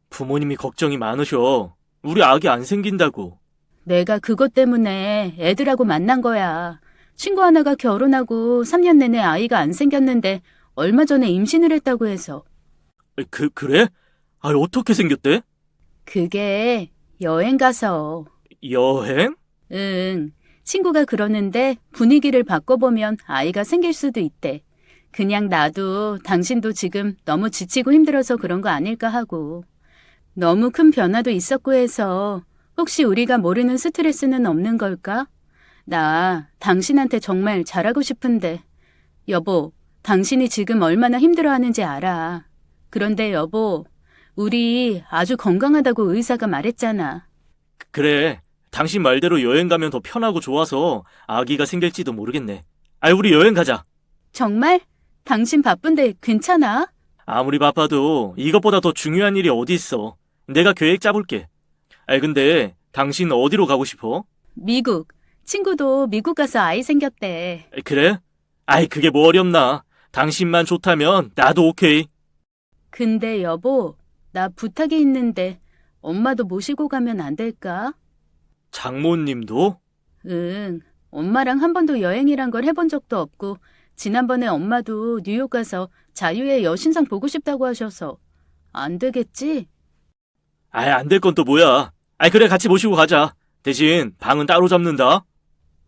부모님이 걱정이 많으셔. 우리 아기 안 생긴다고. 내가 그것 때문에 애들하고 만난 거야. 친구 하나가 결혼하고 3년 내내 아이가 안 생겼는데 얼마 전에 임신을 했다고 해서. 그래? 아, 어떻게 생겼대? 그게 여행 가서. 여행? 응. 친구가 그러는데 분위기를 바꿔보면 아이가 생길 수도 있대. 그냥 나도 당신도 지금 너무 지치고 힘들어서 그런 거 아닐까 하고. 너무 큰 변화도 있었고 해서 혹시 우리가 모르는 스트레스는 없는 걸까? 나 당신한테 정말 잘하고 싶은데. 여보, 당신이 지금 얼마나 힘들어하는지 알아. 그런데 여보, 우리 아주 건강하다고 의사가 말했잖아. 그래. 당신 말대로 여행 가면 더 편하고 좋아서 아기가 생길지도 모르겠네. 아, 우리 여행 가자. 정말? 당신 바쁜데 괜찮아? 아무리 바빠도 이것보다 더 중요한 일이 어디 있어. 내가 계획 짜볼게. 근데 당신 어디로 가고 싶어? 미국. 친구도 미국 가서 아이 생겼대. 그래? 그게 뭐 어렵나. 당신만 좋다면 나도 오케이. 근데 여보, 나 부탁이 있는데 엄마도 모시고 가면 안 될까? 장모님도? 응. 엄마랑 한 번도 여행이란 걸 해본 적도 없고 지난번에 엄마도 뉴욕 가서 자유의 여신상 보고 싶다고 하셔서 안 되겠지? 안 될 건 또 뭐야. 그래, 같이 모시고 가자. 대신 방은 따로 잡는다.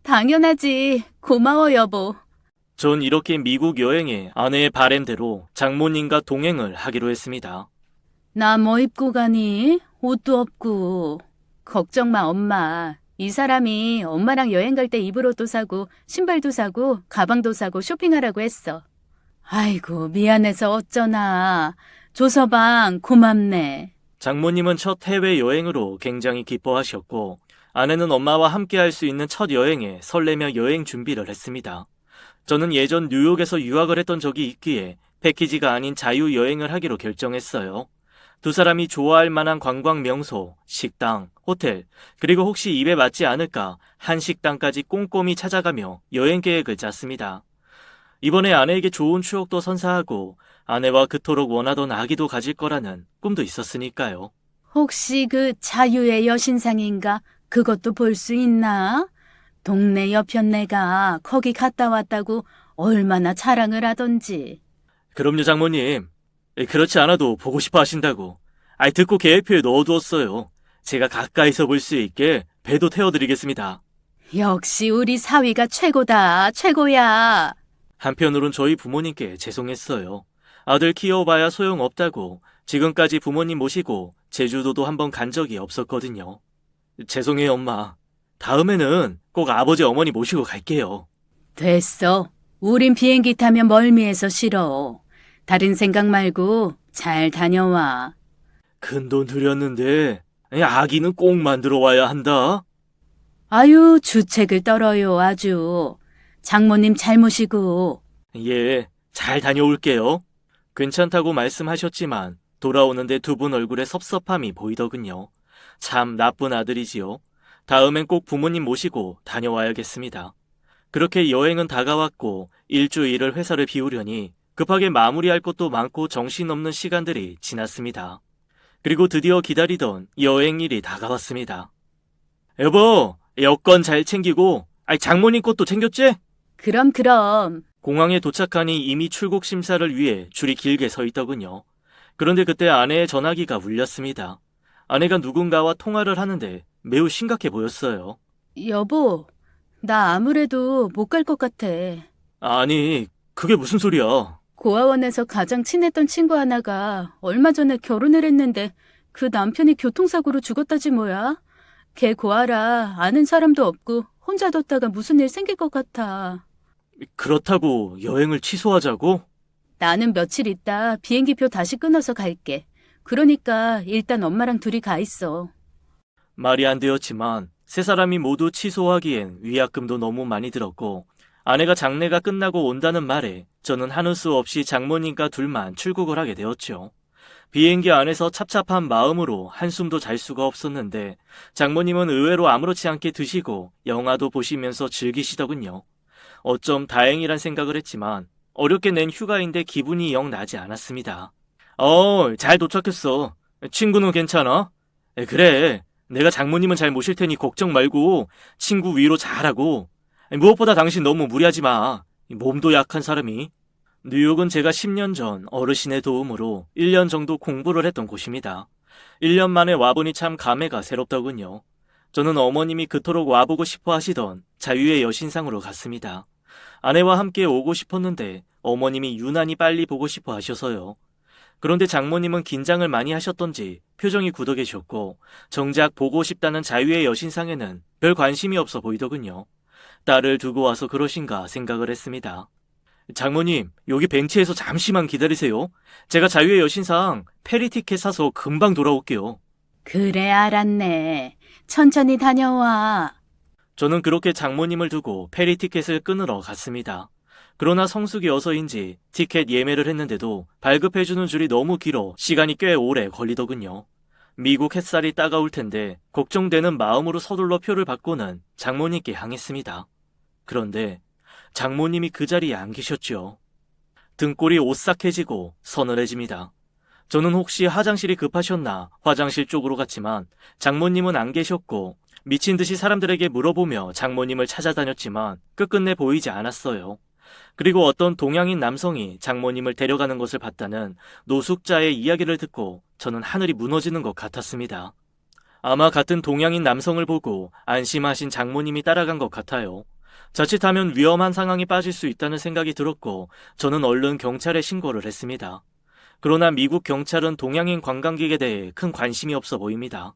당연하지. 고마워 여보. 전 이렇게 미국 여행에 아내의 바램대로 장모님과 동행을 하기로 했습니다. 나 뭐 입고 가니? 옷도 없고. 걱정 마 엄마. 이 사람이 엄마랑 여행 갈 때 입을 옷도 사고 신발도 사고 가방도 사고 쇼핑하라고 했어. 아이고 미안해서 어쩌나. 조서방 고맙네. 장모님은 첫 해외 여행으로 굉장히 기뻐하셨고 아내는 엄마와 함께 할 수 있는 첫 여행에 설레며 여행 준비를 했습니다. 저는 예전 뉴욕에서 유학을 했던 적이 있기에 패키지가 아닌 자유여행을 하기로 결정했어요. 두 사람이 좋아할 만한 관광 명소, 식당, 호텔, 그리고 혹시 입에 맞지 않을까 한식당까지 꼼꼼히 찾아가며 여행 계획을 짰습니다. 이번에 아내에게 좋은 추억도 선사하고 아내와 그토록 원하던 아기도 가질 거라는 꿈도 있었으니까요. 혹시 그 자유의 여신상인가? 그것도 볼 수 있나? 동네 여편네가 거기 갔다 왔다고 얼마나 자랑을 하던지. 그럼요, 장모님. 그렇지 않아도 보고 싶어 하신다고. 듣고 계획표에 넣어두었어요. 제가 가까이서 볼 수 있게 배도 태워드리겠습니다. 역시 우리 사위가 최고다, 최고야. 한편으론 저희 부모님께 죄송했어요. 아들 키워봐야 소용없다고 지금까지 부모님 모시고 제주도도 한번 간 적이 없었거든요. 죄송해요, 엄마. 다음에는 꼭 아버지 어머니 모시고 갈게요. 됐어. 우린 비행기 타면 멀미해서 싫어. 다른 생각 말고 잘 다녀와. 큰돈 들였는데 아기는 꼭 만들어 와야 한다. 아유, 주책을 떨어요, 아주. 장모님 잘 모시고. 예, 잘 다녀올게요. 괜찮다고 말씀하셨지만 돌아오는데 두 분 얼굴에 섭섭함이 보이더군요. 참 나쁜 아들이지요. 다음엔 꼭 부모님 모시고 다녀와야겠습니다. 그렇게 여행은 다가왔고 일주일을 회사를 비우려니 급하게 마무리할 것도 많고 정신없는 시간들이 지났습니다. 그리고 드디어 기다리던 여행일이 다가왔습니다. 여보, 여권 잘 챙기고 장모님 것도 챙겼지? 그럼. 공항에 도착하니 이미 출국 심사를 위해 줄이 길게 서 있더군요. 그런데 그때 아내의 전화기가 울렸습니다. 아내가 누군가와 통화를 하는데 매우 심각해 보였어요. 여보, 나 아무래도 못 갈 것 같아. 아니, 그게 무슨 소리야? 고아원에서 가장 친했던 친구 하나가 얼마 전에 결혼을 했는데 그 남편이 교통사고로 죽었다지 뭐야. 걔 고아라. 아는 사람도 없고 혼자 뒀다가 무슨 일 생길 것 같아. 그렇다고 여행을 취소하자고? 나는 며칠 있다 비행기표 다시 끊어서 갈게. 그러니까 일단 엄마랑 둘이 가 있어. 말이 안 되었지만 세 사람이 모두 취소하기엔 위약금도 너무 많이 들었고 아내가 장례가 끝나고 온다는 말에 저는 하는 수 없이 장모님과 둘만 출국을 하게 되었죠. 비행기 안에서 찹찹한 마음으로 한숨도 잘 수가 없었는데 장모님은 의외로 아무렇지 않게 드시고 영화도 보시면서 즐기시더군요. 어쩜 다행이란 생각을 했지만 어렵게 낸 휴가인데 기분이 영 나지 않았습니다. 잘 도착했어. 친구는 괜찮아? 그래. 내가 장모님은 잘 모실 테니 걱정 말고 친구 위로 잘하고. 무엇보다 당신 너무 무리하지 마. 몸도 약한 사람이. 뉴욕은 제가 10년 전 어르신의 도움으로 1년 정도 공부를 했던 곳입니다. 1년 만에 와보니 참 감회가 새롭더군요. 저는 어머님이 그토록 와보고 싶어 하시던 자유의 여신상으로 갔습니다. 아내와 함께 오고 싶었는데 어머님이 유난히 빨리 보고 싶어 하셔서요. 그런데 장모님은 긴장을 많이 하셨던지 표정이 굳어 계셨고 정작 보고 싶다는 자유의 여신상에는 별 관심이 없어 보이더군요. 딸을 두고 와서 그러신가 생각을 했습니다. 장모님, 여기 벤치에서 잠시만 기다리세요. 제가 자유의 여신상 페리 티켓 사서 금방 돌아올게요. 그래, 알았네. 천천히 다녀와. 저는 그렇게 장모님을 두고 페리 티켓을 끊으러 갔습니다. 그러나 성수기여서인지 티켓 예매를 했는데도 발급해주는 줄이 너무 길어 시간이 꽤 오래 걸리더군요. 미국 햇살이 따가울 텐데 걱정되는 마음으로 서둘러 표를 받고는 장모님께 향했습니다. 그런데 장모님이 그 자리에 안 계셨죠. 등골이 오싹해지고 서늘해집니다. 저는 혹시 화장실이 급하셨나 화장실 쪽으로 갔지만 장모님은 안 계셨고 미친 듯이 사람들에게 물어보며 장모님을 찾아다녔지만 끝끝내 보이지 않았어요. 그리고 어떤 동양인 남성이 장모님을 데려가는 것을 봤다는 노숙자의 이야기를 듣고 저는 하늘이 무너지는 것 같았습니다. 아마 같은 동양인 남성을 보고 안심하신 장모님이 따라간 것 같아요. 자칫하면 위험한 상황에 빠질 수 있다는 생각이 들었고 저는 얼른 경찰에 신고를 했습니다. 그러나 미국 경찰은 동양인 관광객에 대해 큰 관심이 없어 보입니다.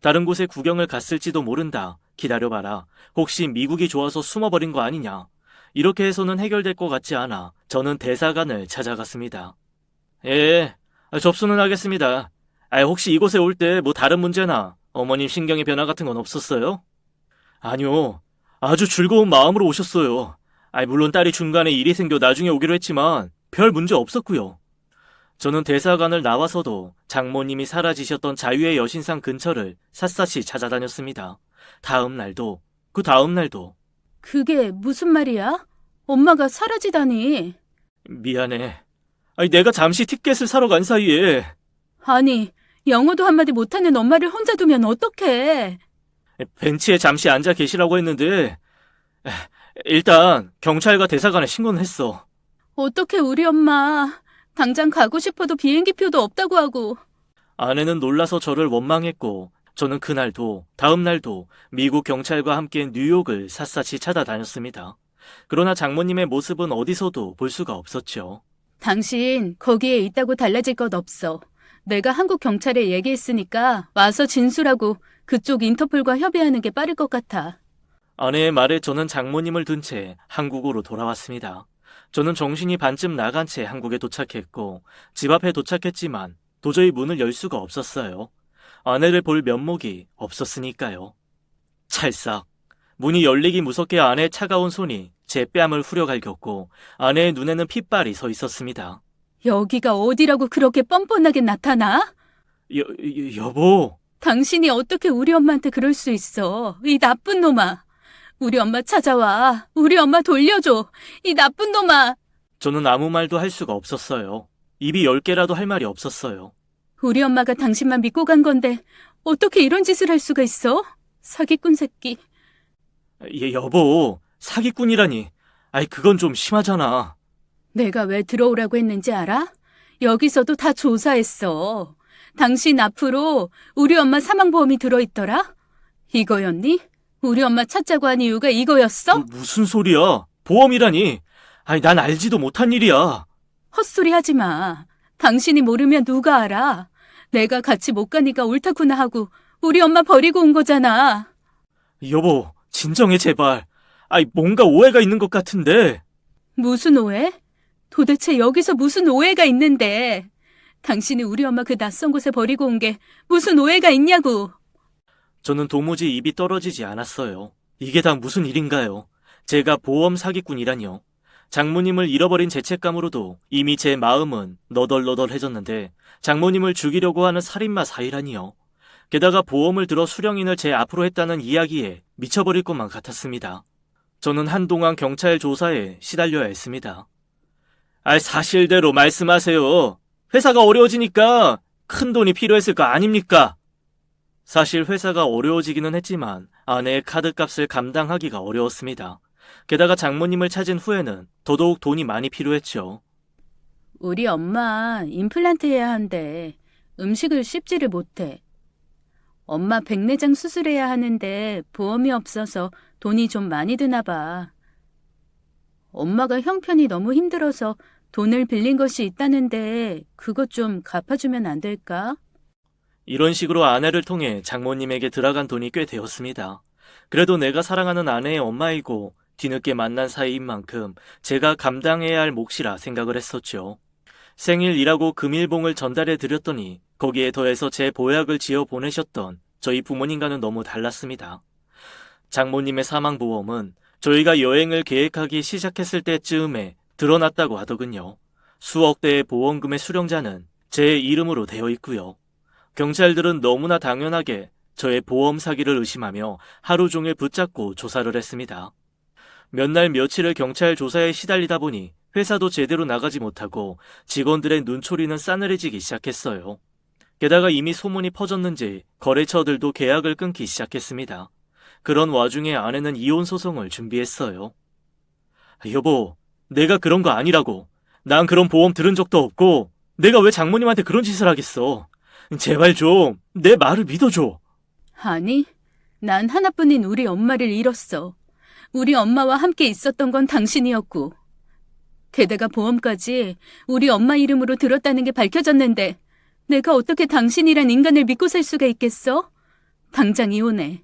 다른 곳에 구경을 갔을지도 모른다. 기다려봐라. 혹시 미국이 좋아서 숨어버린 거 아니냐. 이렇게 해서는 해결될 것 같지 않아 저는 대사관을 찾아갔습니다. 접수는 하겠습니다. 혹시 이곳에 올 때 뭐 다른 문제나 어머님 신경의 변화 같은 건 없었어요? 아니요. 아주 즐거운 마음으로 오셨어요. 물론 딸이 중간에 일이 생겨 나중에 오기로 했지만 별 문제 없었고요. 저는 대사관을 나와서도 장모님이 사라지셨던 자유의 여신상 근처를 샅샅이 찾아다녔습니다. 다음 날도, 그 다음 날도. 그게 무슨 말이야? 엄마가 사라지다니. 미안해. 내가 잠시 티켓을 사러 간 사이에. 아니, 영어도 한마디 못하는 엄마를 혼자 두면 어떡해. 벤치에 잠시 앉아 계시라고 했는데 일단 경찰과 대사관에 신고는 했어. 어떡해, 우리 엄마. 당장 가고 싶어도 비행기표도 없다고 하고. 아내는 놀라서 저를 원망했고 저는 그날도 다음 날도 미국 경찰과 함께 뉴욕을 샅샅이 찾아다녔습니다. 그러나 장모님의 모습은 어디서도 볼 수가 없었죠. 당신 거기에 있다고 달라질 것 없어. 내가 한국 경찰에 얘기했으니까 와서 진술하고 그쪽 인터폴과 협의하는 게 빠를 것 같아. 아내의 말에 저는 장모님을 둔 채 한국으로 돌아왔습니다. 저는 정신이 반쯤 나간 채 한국에 도착했고 집 앞에 도착했지만 도저히 문을 열 수가 없었어요. 아내를 볼 면목이 없었으니까요. 찰싹. 문이 열리기 무섭게 아내의 차가운 손이 제 뺨을 후려갈겼고 아내의 눈에는 핏발이 서 있었습니다. 여기가 어디라고 그렇게 뻔뻔하게 나타나? 여보. 당신이 어떻게 우리 엄마한테 그럴 수 있어? 이 나쁜 놈아. 우리 엄마 찾아와. 우리 엄마 돌려줘. 이 나쁜 놈아. 저는 아무 말도 할 수가 없었어요. 입이 10개라도 할 말이 없었어요. 우리 엄마가 당신만 믿고 간 건데 어떻게 이런 짓을 할 수가 있어? 사기꾼 새끼. 여보, 사기꾼이라니. 그건 좀 심하잖아. 내가 왜 들어오라고 했는지 알아? 여기서도 다 조사했어. 당신 앞으로 우리 엄마 사망보험이 들어있더라? 이거였니? 우리 엄마 찾자고 한 이유가 이거였어? 무슨 소리야? 보험이라니. 난 알지도 못한 일이야. 헛소리 하지 마. 당신이 모르면 누가 알아? 내가 같이 못 가니까 옳다구나 하고 우리 엄마 버리고 온 거잖아. 여보, 진정해 제발. 뭔가 오해가 있는 것 같은데. 무슨 오해? 도대체 여기서 무슨 오해가 있는데? 당신이 우리 엄마 그 낯선 곳에 버리고 온 게 무슨 오해가 있냐고. 저는 도무지 입이 떨어지지 않았어요. 이게 다 무슨 일인가요? 제가 보험 사기꾼이라뇨. 장모님을 잃어버린 죄책감으로도 이미 제 마음은 너덜너덜해졌는데 장모님을 죽이려고 하는 살인마 사이라니요. 게다가 보험을 들어 수령인을 제 앞으로 했다는 이야기에 미쳐버릴 것만 같았습니다. 저는 한동안 경찰 조사에 시달려야 했습니다. 사실대로 말씀하세요. 회사가 어려워지니까 큰 돈이 필요했을 거 아닙니까? 사실 회사가 어려워지기는 했지만 아내의 카드값을 감당하기가 어려웠습니다. 게다가 장모님을 찾은 후에는 더더욱 돈이 많이 필요했죠. 우리 엄마 임플란트 해야 한대. 음식을 씹지를 못해. 엄마 백내장 수술해야 하는데 보험이 없어서 돈이 좀 많이 드나 봐. 엄마가 형편이 너무 힘들어서 돈을 빌린 것이 있다는데 그것 좀 갚아주면 안 될까? 이런 식으로 아내를 통해 장모님에게 들어간 돈이 꽤 되었습니다. 그래도 내가 사랑하는 아내의 엄마이고 뒤늦게 만난 사이인 만큼 제가 감당해야 할 몫이라 생각을 했었죠. 생일이라고 금일봉을 전달해 드렸더니 거기에 더해서 제 보약을 지어 보내셨던 저희 부모님과는 너무 달랐습니다. 장모님의 사망보험은 저희가 여행을 계획하기 시작했을 때쯤에 드러났다고 하더군요. 수억 대의 보험금의 수령자는 제 이름으로 되어 있고요. 경찰들은 너무나 당연하게 저의 보험 사기를 의심하며 하루 종일 붙잡고 조사를 했습니다. 몇 날 며칠을 경찰 조사에 시달리다 보니 회사도 제대로 나가지 못하고 직원들의 눈초리는 싸늘해지기 시작했어요. 게다가 이미 소문이 퍼졌는지 거래처들도 계약을 끊기 시작했습니다. 그런 와중에 아내는 이혼 소송을 준비했어요. 여보, 내가 그런 거 아니라고. 난 그런 보험 들은 적도 없고 내가 왜 장모님한테 그런 짓을 하겠어. 제발 좀 내 말을 믿어줘. 아니, 난 하나뿐인 우리 엄마를 잃었어. 우리 엄마와 함께 있었던 건 당신이었고. 게다가 보험까지 우리 엄마 이름으로 들었다는 게 밝혀졌는데 내가 어떻게 당신이란 인간을 믿고 살 수가 있겠어? 당장 이혼해.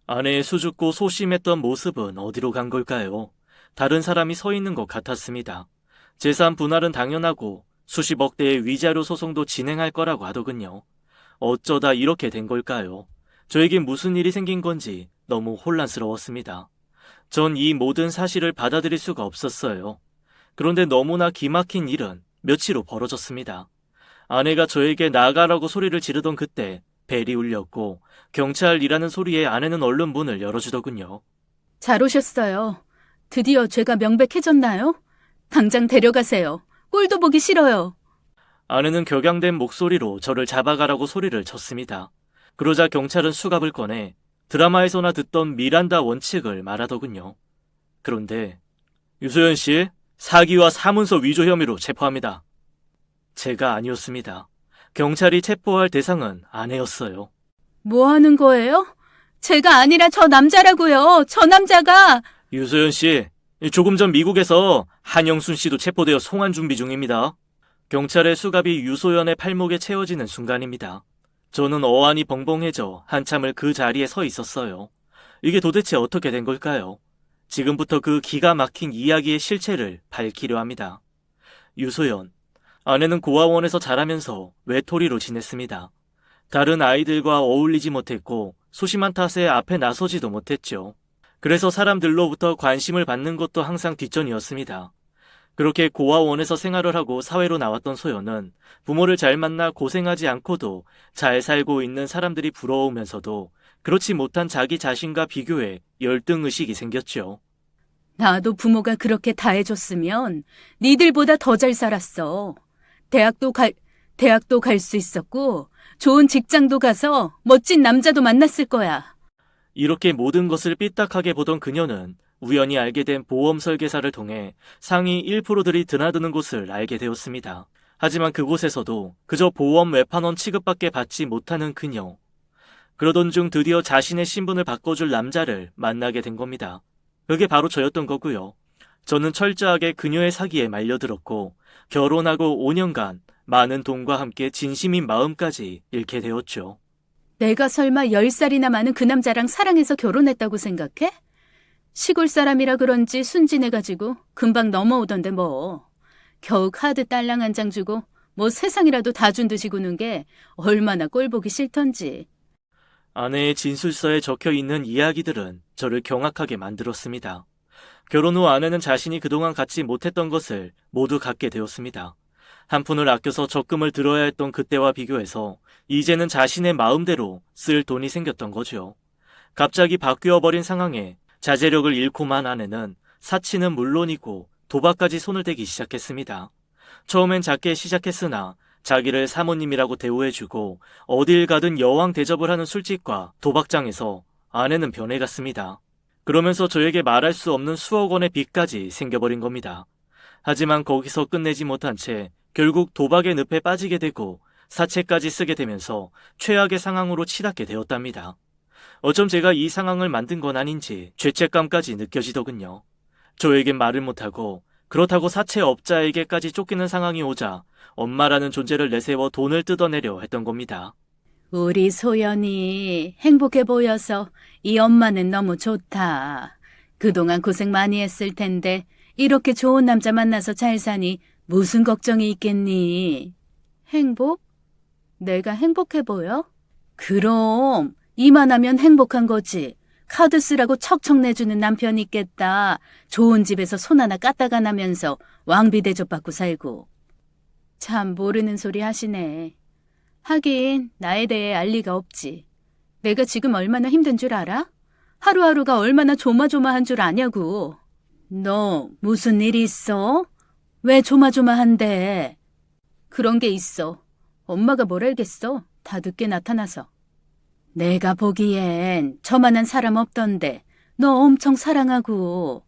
아내의 수줍고 소심했던 모습은 어디로 간 걸까요? 다른 사람이 서 있는 것 같았습니다. 재산 분할은 당연하고 수십억 대의 위자료 소송도 진행할 거라고 하더군요. 어쩌다 이렇게 된 걸까요? 저에겐 무슨 일이 생긴 건지 너무 혼란스러웠습니다. 전 이 모든 사실을 받아들일 수가 없었어요. 그런데 너무나 기막힌 일은 며칠 후 벌어졌습니다. 아내가 저에게 나가라고 소리를 지르던 그때 벨이 울렸고 경찰이라는 소리에 아내는 얼른 문을 열어주더군요. 잘 오셨어요. 드디어 죄가 명백해졌나요? 당장 데려가세요. 꼴도 보기 싫어요. 아내는 격양된 목소리로 저를 잡아가라고 소리를 쳤습니다. 그러자 경찰은 수갑을 꺼내 드라마에서나 듣던 미란다 원칙을 말하더군요. 그런데 유소연 씨, 사기와 사문서 위조 혐의로 체포합니다. 제가 아니었습니다. 경찰이 체포할 대상은 아내였어요. 뭐 하는 거예요? 제가 아니라 저 남자라고요. 저 남자가. 유소연 씨, 조금 전 미국에서 한영순 씨도 체포되어 송환 준비 중입니다. 경찰의 수갑이 유소연의 팔목에 채워지는 순간입니다. 저는 어안이 벙벙해져 한참을 그 자리에 서 있었어요. 이게 도대체 어떻게 된 걸까요? 지금부터 그 기가 막힌 이야기의 실체를 밝히려 합니다. 유소연, 아내는 고아원에서 자라면서 외톨이로 지냈습니다. 다른 아이들과 어울리지 못했고 소심한 탓에 앞에 나서지도 못했죠. 그래서 사람들로부터 관심을 받는 것도 항상 뒷전이었습니다. 그렇게 고아원에서 생활을 하고 사회로 나왔던 소연은 부모를 잘 만나 고생하지 않고도 잘 살고 있는 사람들이 부러우면서도 그렇지 못한 자기 자신과 비교해 열등의식이 생겼죠. 나도 부모가 그렇게 다 해줬으면 니들보다 더 잘 살았어. 대학도 갈 수 있었고 좋은 직장도 가서 멋진 남자도 만났을 거야. 이렇게 모든 것을 삐딱하게 보던 그녀는 우연히 알게 된 보험 설계사를 통해 상위 1%들이 드나드는 곳을 알게 되었습니다. 하지만 그곳에서도 그저 보험 외판원 취급밖에 받지 못하는 그녀. 그러던 중 드디어 자신의 신분을 바꿔줄 남자를 만나게 된 겁니다. 그게 바로 저였던 거고요. 저는 철저하게 그녀의 사기에 말려들었고 결혼하고 5년간 많은 돈과 함께 진심인 마음까지 잃게 되었죠. 내가 설마 10살이나 많은 그 남자랑 사랑해서 결혼했다고 생각해? 시골 사람이라 그런지 순진해가지고 금방 넘어오던데 뭐. 겨우 카드 딸랑 한 장 주고 뭐 세상이라도 다 준 듯이 구는 게 얼마나 꼴보기 싫던지. 아내의 진술서에 적혀 있는 이야기들은 저를 경악하게 만들었습니다. 결혼 후 아내는 자신이 그동안 갖지 못했던 것을 모두 갖게 되었습니다. 한 푼을 아껴서 적금을 들어야 했던 그때와 비교해서 이제는 자신의 마음대로 쓸 돈이 생겼던 거죠. 갑자기 바뀌어버린 상황에 자제력을 잃고만 아내는 사치는 물론이고 도박까지 손을 대기 시작했습니다. 처음엔 작게 시작했으나 자기를 사모님이라고 대우해주고 어딜 가든 여왕 대접을 하는 술집과 도박장에서 아내는 변해갔습니다. 그러면서 저에게 말할 수 없는 수억 원의 빚까지 생겨버린 겁니다. 하지만 거기서 끝내지 못한 채 결국 도박의 늪에 빠지게 되고 사채까지 쓰게 되면서 최악의 상황으로 치닫게 되었답니다. 어쩜 제가 이 상황을 만든 건 아닌지 죄책감까지 느껴지더군요. 저에겐 말을 못하고 그렇다고 사채업자에게까지 쫓기는 상황이 오자 엄마라는 존재를 내세워 돈을 뜯어내려 했던 겁니다. 우리 소연이 행복해 보여서 이 엄마는 너무 좋다. 그동안 고생 많이 했을 텐데 이렇게 좋은 남자 만나서 잘 사니 무슨 걱정이 있겠니? 행복? 내가 행복해 보여? 그럼 이만하면 행복한 거지. 카드 쓰라고 척척 내주는 남편 있겠다. 좋은 집에서 손 하나 까딱안 나면서 왕비 대접받고 살고. 참 모르는 소리 하시네. 하긴 나에 대해 알 리가 없지. 내가 지금 얼마나 힘든 줄 알아? 하루하루가 얼마나 조마조마한 줄 아냐고. 너 무슨 일이 있어? 왜 조마조마한데? 그런 게 있어. 엄마가 뭘 알겠어. 다 늦게 나타나서. 내가 보기엔 저만한 사람 없던데 너 엄청 사랑하고.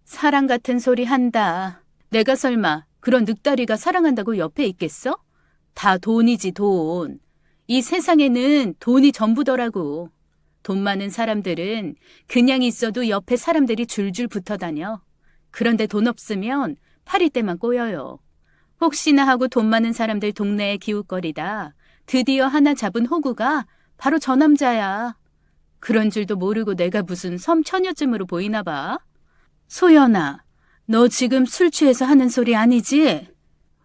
사랑 같은 소리 한다. 내가 설마 그런 늑다리가 사랑한다고 옆에 있겠어? 다 돈이지 돈. 이 세상에는 돈이 전부더라고. 돈 많은 사람들은 그냥 있어도 옆에 사람들이 줄줄 붙어 다녀. 그런데 돈 없으면 파리떼만 꼬여요. 혹시나 하고 돈 많은 사람들 동네에 기웃거리다 드디어 하나 잡은 호구가 바로 저 남자야. 그런 줄도 모르고 내가 무슨 섬처녀쯤으로 보이나 봐. 소연아, 너 지금 술 취해서 하는 소리 아니지?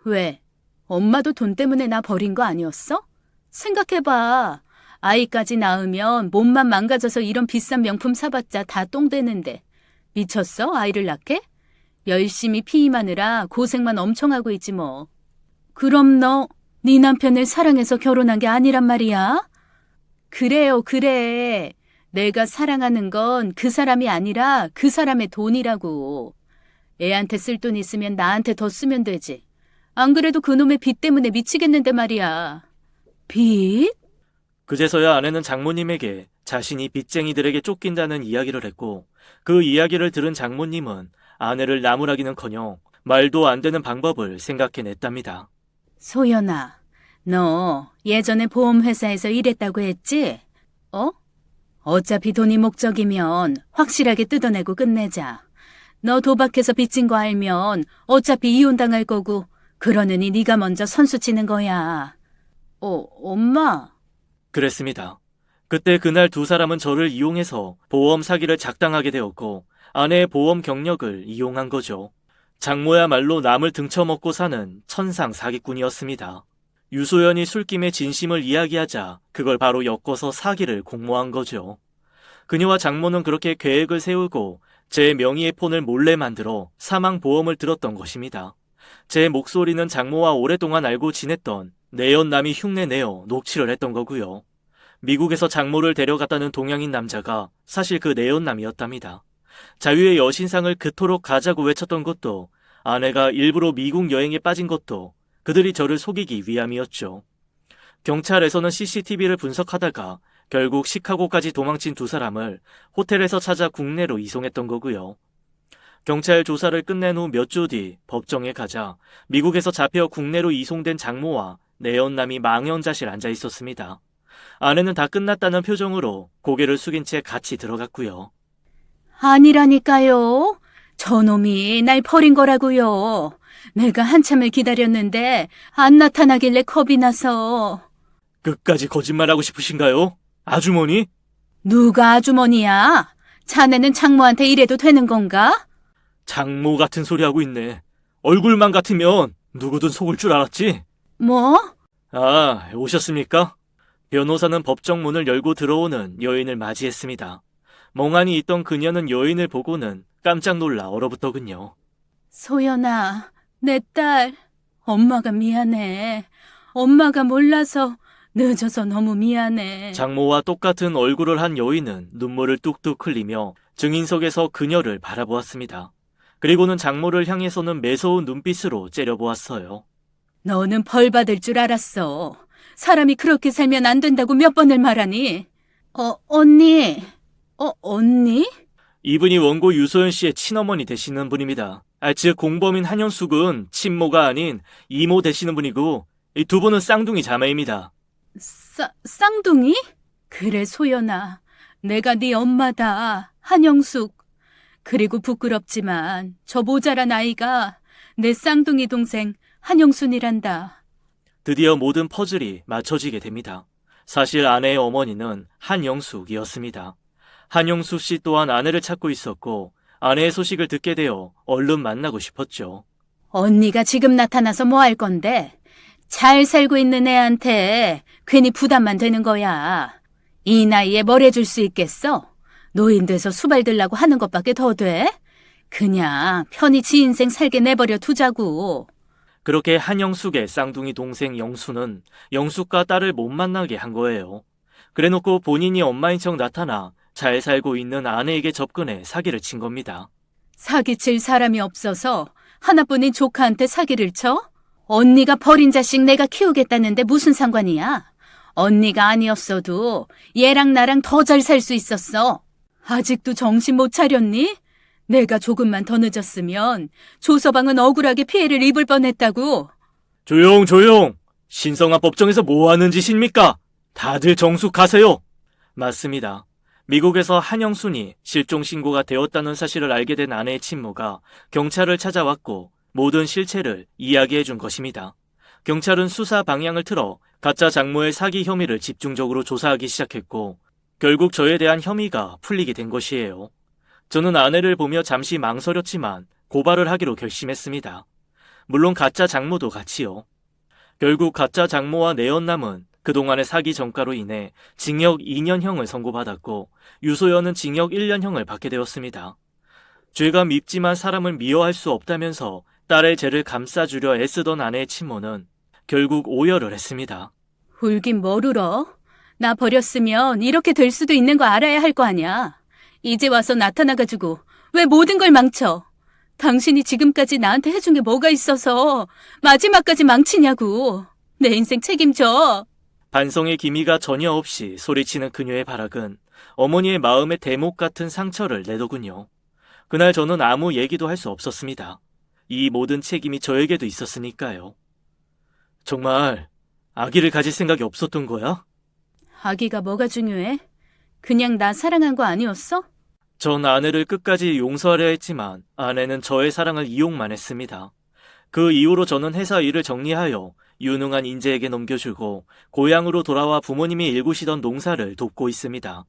왜? 엄마도 돈 때문에 나 버린 거 아니었어? 생각해봐. 아이까지 낳으면 몸만 망가져서 이런 비싼 명품 사봤자 다 똥 되는데. 미쳤어? 아이를 낳게? 열심히 피임하느라 고생만 엄청 하고 있지 뭐. 그럼 너 네 남편을 사랑해서 결혼한 게 아니란 말이야? 그래요, 그래. 내가 사랑하는 건 그 사람이 아니라 그 사람의 돈이라고. 애한테 쓸 돈 있으면 나한테 더 쓰면 되지. 안 그래도 그놈의 빚 때문에 미치겠는데 말이야. 빚? 그제서야 아내는 장모님에게 자신이 빚쟁이들에게 쫓긴다는 이야기를 했고 그 이야기를 들은 장모님은 아내를 나무라기는커녕 말도 안 되는 방법을 생각해냈답니다. 소연아, 너 예전에 보험회사에서 일했다고 했지? 어차피 돈이 목적이면 확실하게 뜯어내고 끝내자. 너 도박해서 빚진 거 알면 어차피 이혼당할 거고 그러느니 네가 먼저 선수 치는 거야. 엄마. 그랬습니다. 그때 그날 두 사람은 저를 이용해서 보험 사기를 작당하게 되었고 아내의 보험 경력을 이용한 거죠. 장모야말로 남을 등쳐먹고 사는 천상 사기꾼이었습니다. 유소연이 술김에 진심을 이야기하자 그걸 바로 엮어서 사기를 공모한 거죠. 그녀와 장모는 그렇게 계획을 세우고 제 명의의 폰을 몰래 만들어 사망보험을 들었던 것입니다. 제 목소리는 장모와 오랫동안 알고 지냈던 내연남이 흉내내어 녹취를 했던 거고요. 미국에서 장모를 데려갔다는 동양인 남자가 사실 그 내연남이었답니다. 자유의 여신상을 그토록 가자고 외쳤던 것도 아내가 일부러 미국 여행에 빠진 것도 그들이 저를 속이기 위함이었죠. 경찰에서는 CCTV를 분석하다가 결국 시카고까지 도망친 두 사람을 호텔에서 찾아 국내로 이송했던 거고요. 경찰 조사를 끝낸 후 몇 주 뒤 법정에 가자 미국에서 잡혀 국내로 이송된 장모와 내연남이 망연자실 앉아 있었습니다. 아내는 다 끝났다는 표정으로 고개를 숙인 채 같이 들어갔고요. 아니라니까요. 저놈이 날 버린 거라고요. 내가 한참을 기다렸는데 안 나타나길래 겁이 나서. 끝까지 거짓말하고 싶으신가요? 아주머니? 누가 아주머니야? 자네는 장모한테 이래도 되는 건가? 장모 같은 소리 하고 있네. 얼굴만 같으면 누구든 속을 줄 알았지? 뭐? 아, 오셨습니까? 변호사는 법정 문을 열고 들어오는 여인을 맞이했습니다. 멍하니 있던 그녀는 여인을 보고는 깜짝 놀라 얼어붙더군요. 소연아, 내 딸. 엄마가 미안해. 엄마가 몰라서 늦어서 너무 미안해. 장모와 똑같은 얼굴을 한 여인은 눈물을 뚝뚝 흘리며 증인석에서 그녀를 바라보았습니다. 그리고는 장모를 향해서는 매서운 눈빛으로 째려보았어요. 너는 벌 받을 줄 알았어. 사람이 그렇게 살면 안 된다고 몇 번을 말하니? 언니. 언니? 이분이 원고 유소연 씨의 친어머니 되시는 분입니다. 즉 공범인 한영숙은 친모가 아닌 이모 되시는 분이고 이 두 분은 쌍둥이 자매입니다. 쌍둥이? 그래, 소연아. 내가 네 엄마다. 한영숙. 그리고 부끄럽지만 저 모자란 아이가 내 쌍둥이 동생 한영순이란다. 드디어 모든 퍼즐이 맞춰지게 됩니다. 사실 아내의 어머니는 한영숙이었습니다. 한영숙 씨 또한 아내를 찾고 있었고 아내의 소식을 듣게 되어 얼른 만나고 싶었죠. 언니가 지금 나타나서 뭐 할 건데? 잘 살고 있는 애한테 괜히 부담만 되는 거야. 이 나이에 뭘 해줄 수 있겠어? 노인 돼서 수발 들라고 하는 것밖에 더 돼? 그냥 편히 지 인생 살게 내버려 두자고. 그렇게 한영숙의 쌍둥이 동생 영수는 영숙과 딸을 못 만나게 한 거예요. 그래놓고 본인이 엄마인 척 나타나 잘 살고 있는 아내에게 접근해 사기를 친 겁니다. 사기칠 사람이 없어서 하나뿐인 조카한테 사기를 쳐? 언니가 버린 자식 내가 키우겠다는데 무슨 상관이야? 언니가 아니었어도 얘랑 나랑 더 잘 살 수 있었어. 아직도 정신 못 차렸니? 내가 조금만 더 늦었으면 조서방은 억울하게 피해를 입을 뻔했다고. 조용! 신성한 법정에서 뭐 하는 짓입니까? 다들 정숙하세요. 맞습니다. 미국에서 한영순이 실종 신고가 되었다는 사실을 알게 된 아내의 친모가 경찰을 찾아왔고 모든 실체를 이야기해 준 것입니다. 경찰은 수사 방향을 틀어 가짜 장모의 사기 혐의를 집중적으로 조사하기 시작했고 결국 저에 대한 혐의가 풀리게 된 것이에요. 저는 아내를 보며 잠시 망설였지만 고발을 하기로 결심했습니다. 물론 가짜 장모도 같이요. 결국 가짜 장모와 내연남은 그동안의 사기 전과로 인해 징역 2년형을 선고받았고 유소연은 징역 1년형을 받게 되었습니다. 죄가 밉지만 사람을 미워할 수 없다면서 딸의 죄를 감싸주려 애쓰던 아내의 친모는 결국 오열을 했습니다. 울긴 뭘 울어? 나 버렸으면 이렇게 될 수도 있는 거 알아야 할 거 아니야. 이제 와서 나타나가지고 왜 모든 걸 망쳐? 당신이 지금까지 나한테 해준 게 뭐가 있어서 마지막까지 망치냐고. 내 인생 책임져. 반성의 기미가 전혀 없이 소리치는 그녀의 발악은 어머니의 마음에 대목 같은 상처를 내더군요. 그날 저는 아무 얘기도 할 수 없었습니다. 이 모든 책임이 저에게도 있었으니까요. 정말 아기를 가질 생각이 없었던 거야? 아기가 뭐가 중요해? 그냥 나 사랑한 거 아니었어? 전 아내를 끝까지 용서하려 했지만 아내는 저의 사랑을 이용만 했습니다. 그 이후로 저는 회사 일을 정리하여 유능한 인재에게 넘겨주고 고향으로 돌아와 부모님이 일구시던 농사를 돕고 있습니다.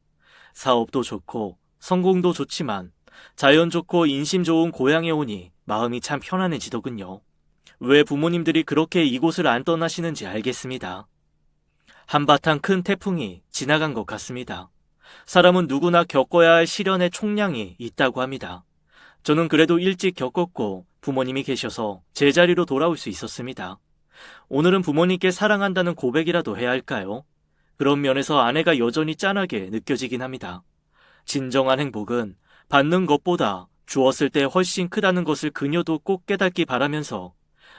사업도 좋고 성공도 좋지만 자연 좋고 인심 좋은 고향에 오니 마음이 참 편안해지더군요. 왜 부모님들이 그렇게 이곳을 안 떠나시는지 알겠습니다. 한바탕 큰 태풍이 지나간 것 같습니다. 사람은 누구나 겪어야 할 시련의 총량이 있다고 합니다. 저는 그래도 일찍 겪었고 부모님이 계셔서 제자리로 돌아올 수 있었습니다. 오늘은 부모님께 사랑한다는 고백이라도 해야 할까요? 그런 면에서 아내가 여전히 짠하게 느껴지긴 합니다. 진정한 행복은 받는 것보다 주었을 때 훨씬 크다는 것을 그녀도 꼭 깨닫기 바라면서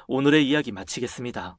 오늘의 이야기 마치겠습니다.